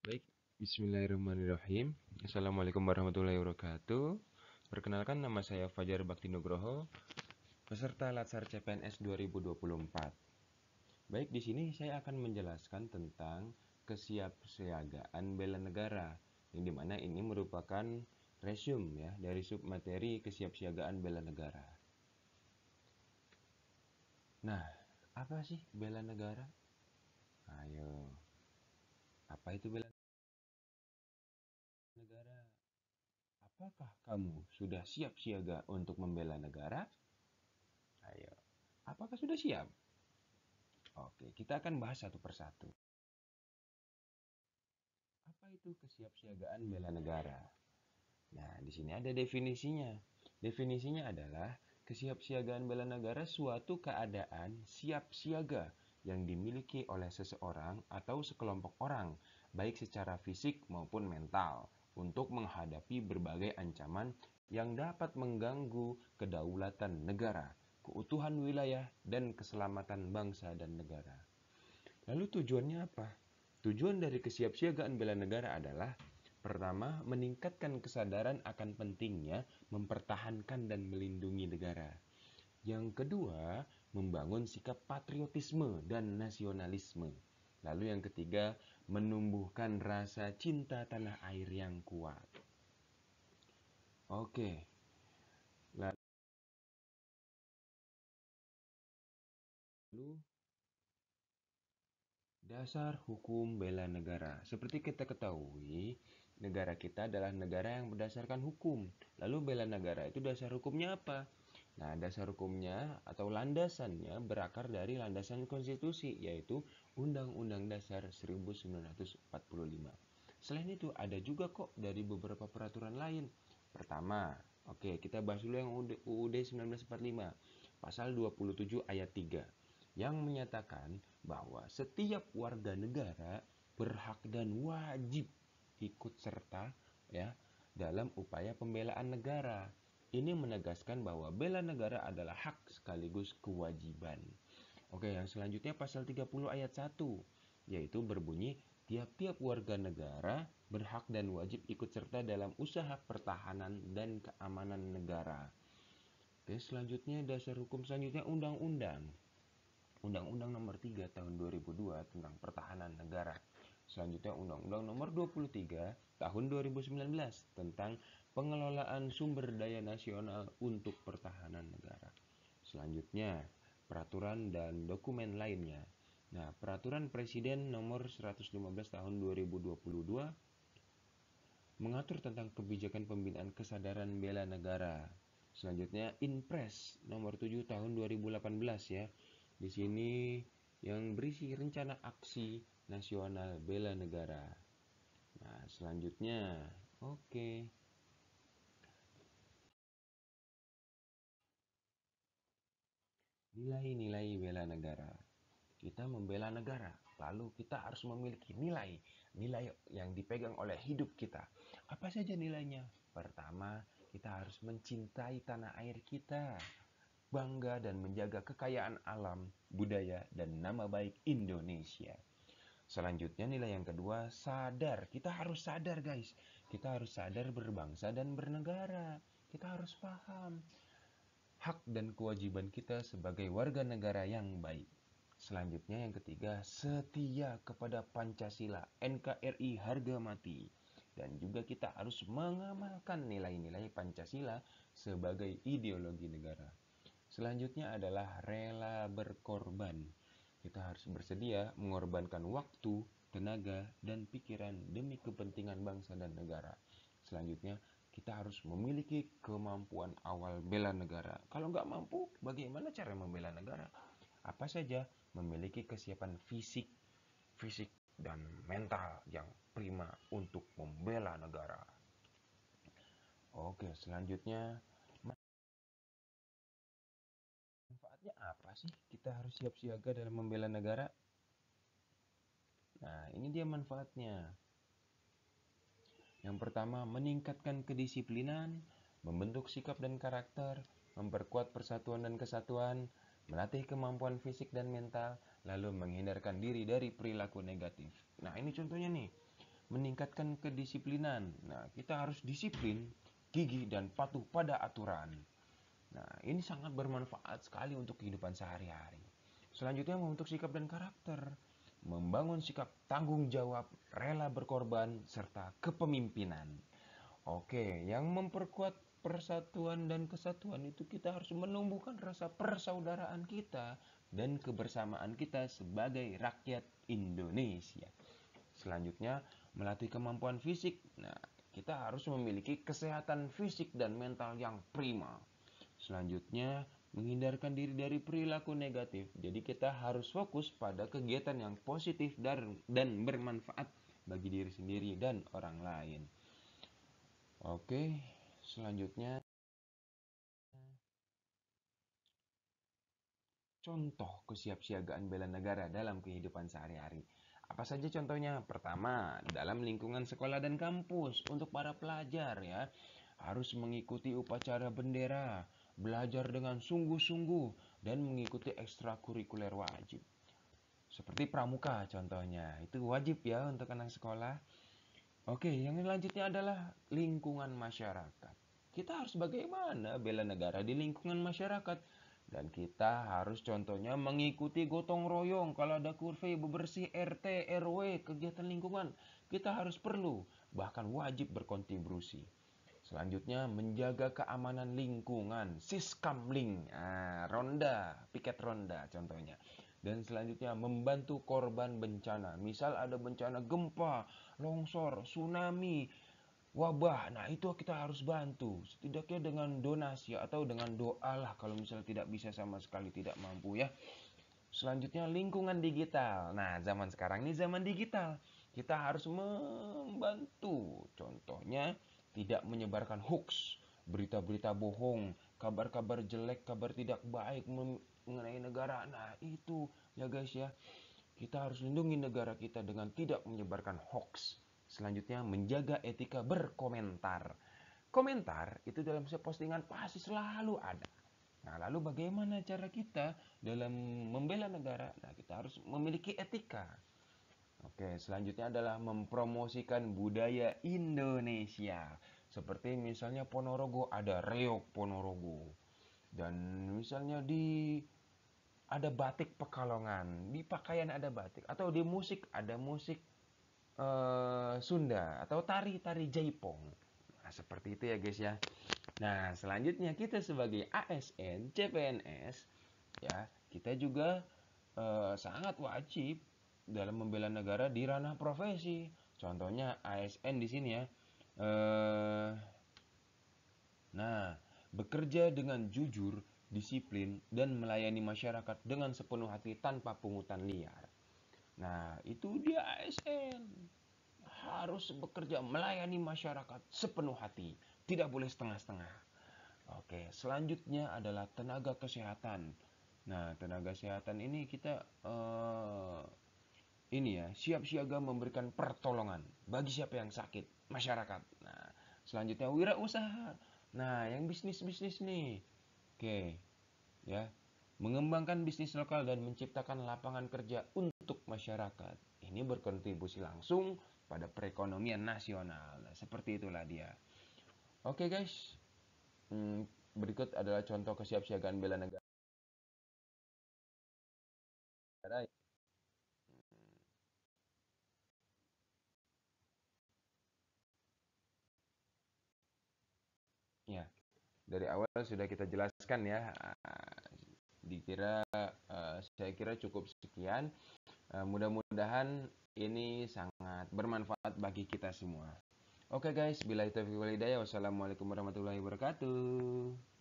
Baik, Bismillahirrahmanirrahim. Assalamualaikum warahmatullahi wabarakatuh. Perkenalkan, nama saya Fajar Bakti Nugroho, peserta Latsar CPNS 2024. Baik, di sini saya akan menjelaskan tentang kesiapsiagaan bela negara, yang dimana ini merupakan resume ya dari submateri kesiapsiagaan bela negara. Nah, apa sih bela negara? Ayo, apa itu bela negara? Apakah kamu sudah siap siaga untuk membela negara? Ayo, apakah sudah siap? Oke, kita akan bahas satu persatu. Apa itu kesiapsiagaan bela negara? Nah, di sini ada definisinya. Definisinya adalah kesiapsiagaan bela negara suatu keadaan siap siaga yang dimiliki oleh seseorang atau sekelompok orang, baik secara fisik maupun mental, untuk menghadapi berbagai ancaman yang dapat mengganggu kedaulatan negara, keutuhan wilayah, dan keselamatan bangsa dan negara. Lalu tujuannya apa? Tujuan dari kesiapsiagaan bela negara adalah: pertama, meningkatkan kesadaran akan pentingnya mempertahankan dan melindungi negara. Yang kedua, membangun sikap patriotisme dan nasionalisme. Lalu yang ketiga, menumbuhkan rasa cinta tanah air yang kuat. Oke, lalu dasar hukum bela negara. Seperti kita ketahui, negara kita adalah negara yang berdasarkan hukum. Lalu bela negara itu dasar hukumnya apa? Nah, dasar hukumnya atau landasannya berakar dari landasan konstitusi, yaitu Undang-Undang Dasar 1945. Selain itu, ada juga kok dari beberapa peraturan lain. Pertama, oke, kita bahas dulu yang UUD 1945, pasal 27 ayat 3, yang menyatakan bahwa setiap warga negara berhak dan wajib ikut serta ya dalam upaya pembelaan negara. Ini menegaskan bahwa bela negara adalah hak sekaligus kewajiban. Oke, yang selanjutnya pasal 30 ayat 1, yaitu berbunyi tiap-tiap warga negara berhak dan wajib ikut serta dalam usaha pertahanan dan keamanan negara. Oke, selanjutnya dasar hukum selanjutnya undang-undang. Undang-Undang Nomor 3 Tahun 2002 tentang Pertahanan Negara. Selanjutnya Undang-Undang Nomor 23 Tahun 2019 tentang Pengelolaan Sumber Daya Nasional untuk Pertahanan Negara. Selanjutnya, peraturan dan dokumen lainnya. Nah, Peraturan Presiden Nomor 115 Tahun 2022 mengatur tentang kebijakan pembinaan kesadaran bela negara. Selanjutnya, Inpres Nomor 7 Tahun 2018 ya. Di sini yang berisi rencana aksi nasional bela negara. Nah, selanjutnya, oke. Nilai-nilai bela negara. Kita membela negara, lalu kita harus memiliki nilai yang dipegang oleh hidup kita. Apa saja nilainya? Pertama, kita harus mencintai tanah air kita, bangga dan menjaga kekayaan alam, budaya, dan nama baik Indonesia. Selanjutnya nilai yang kedua, sadar. Kita harus sadar guys. Kita harus sadar berbangsa dan bernegara. Kita harus paham hak dan kewajiban kita sebagai warga negara yang baik. Selanjutnya yang ketiga, setia kepada Pancasila, NKRI harga mati. Dan juga kita harus mengamalkan nilai-nilai Pancasila sebagai ideologi negara. Selanjutnya adalah rela berkorban. Kita harus bersedia mengorbankan waktu, tenaga, dan pikiran demi kepentingan bangsa dan negara. Selanjutnya, kita harus memiliki kemampuan awal bela negara. Kalau nggak mampu, bagaimana cara membela negara? Apa saja? Memiliki kesiapan fisik dan mental yang prima untuk membela negara. Oke, selanjutnya, manfaatnya apa sih kita harus siap siaga dalam membela negara? Nah, ini dia manfaatnya. Yang pertama, meningkatkan kedisiplinan, membentuk sikap dan karakter, memperkuat persatuan dan kesatuan, melatih kemampuan fisik dan mental, lalu menghindarkan diri dari perilaku negatif. Nah, ini contohnya nih. meningkatkan kedisiplinan. Nah, kita harus disiplin, gigih, dan patuh pada aturan. Nah, ini sangat bermanfaat sekali untuk kehidupan sehari-hari. Selanjutnya membentuk sikap dan karakter. Membangun sikap tanggung jawab, rela berkorban, serta kepemimpinan. Oke, yang memperkuat persatuan dan kesatuan itu kita harus menumbuhkan rasa persaudaraan kita dan kebersamaan kita sebagai rakyat Indonesia. Selanjutnya, melatih kemampuan fisik. Nah, kita harus memiliki kesehatan fisik dan mental yang prima. Selanjutnya, menghindarkan diri dari perilaku negatif. Jadi kita harus fokus pada kegiatan yang positif dan bermanfaat bagi diri sendiri dan orang lain. Oke, selanjutnya contoh kesiapsiagaan bela negara dalam kehidupan sehari-hari. Apa saja contohnya? Pertama, dalam lingkungan sekolah dan kampus untuk para pelajar ya, harus mengikuti upacara bendera, belajar dengan sungguh-sungguh dan mengikuti ekstrakurikuler wajib. Seperti pramuka contohnya, itu wajib ya untuk anak sekolah. Oke, yang selanjutnya adalah lingkungan masyarakat. Kita harus bagaimana bela negara di lingkungan masyarakat. Dan kita harus contohnya mengikuti gotong royong. Kalau ada kurve bebersih RT, RW, kegiatan lingkungan, kita harus perlu, bahkan wajib berkontribusi. Selanjutnya menjaga keamanan lingkungan, siskamling, ronda, piket ronda contohnya. Dan selanjutnya membantu korban bencana. Misal ada bencana gempa, longsor, tsunami, wabah. Nah, itu kita harus bantu. Setidaknya dengan donasi atau dengan doa lah kalau misalnya tidak bisa sama sekali tidak mampu ya. Selanjutnya lingkungan digital. Nah, zaman sekarang ini zaman digital. Kita harus membantu. Contohnya tidak menyebarkan hoax, berita-berita bohong, kabar-kabar jelek, kabar tidak baik mengenai negara. Nah, itu ya guys ya. Kita harus lindungi negara kita dengan tidak menyebarkan hoax. Selanjutnya, menjaga etika berkomentar. Komentar itu dalam setiap postingan pasti selalu ada. Nah, lalu bagaimana cara kita dalam membela negara? Nah, kita harus memiliki etika. Oke, selanjutnya adalah mempromosikan budaya Indonesia. Seperti misalnya Ponorogo ada reog Ponorogo. Dan misalnya ada batik Pekalongan, di pakaian ada batik, atau di musik ada musik Sunda atau tari-tari Jaipong. Nah, seperti itu ya guys ya. Nah, selanjutnya kita sebagai ASN, CPNS ya, kita juga sangat wajib dalam membela negara di ranah profesi. Contohnya ASN di sini ya. Eh, nah, bekerja dengan jujur, disiplin, dan melayani masyarakat dengan sepenuh hati tanpa pungutan liar. Nah, itu dia ASN. Harus bekerja melayani masyarakat sepenuh hati, tidak boleh setengah-setengah. Oke, selanjutnya adalah tenaga kesehatan. Nah, tenaga kesehatan ini kita ini ya, siap siaga memberikan pertolongan bagi siapa yang sakit, masyarakat. Nah, selanjutnya wirausaha. Nah, yang bisnis-bisnis nih. Oke, ya. Mengembangkan bisnis lokal dan menciptakan lapangan kerja untuk masyarakat. Ini berkontribusi langsung pada perekonomian nasional. Nah, seperti itulah dia. Oke guys, berikut adalah contoh kesiapsiagaan bela negara. Ya, dari awal sudah kita jelaskan ya. Saya kira cukup sekian. Mudah-mudahan ini sangat bermanfaat bagi kita semua. Oke guys, bila itu walhidayah. Wassalamualaikum warahmatullahi wabarakatuh.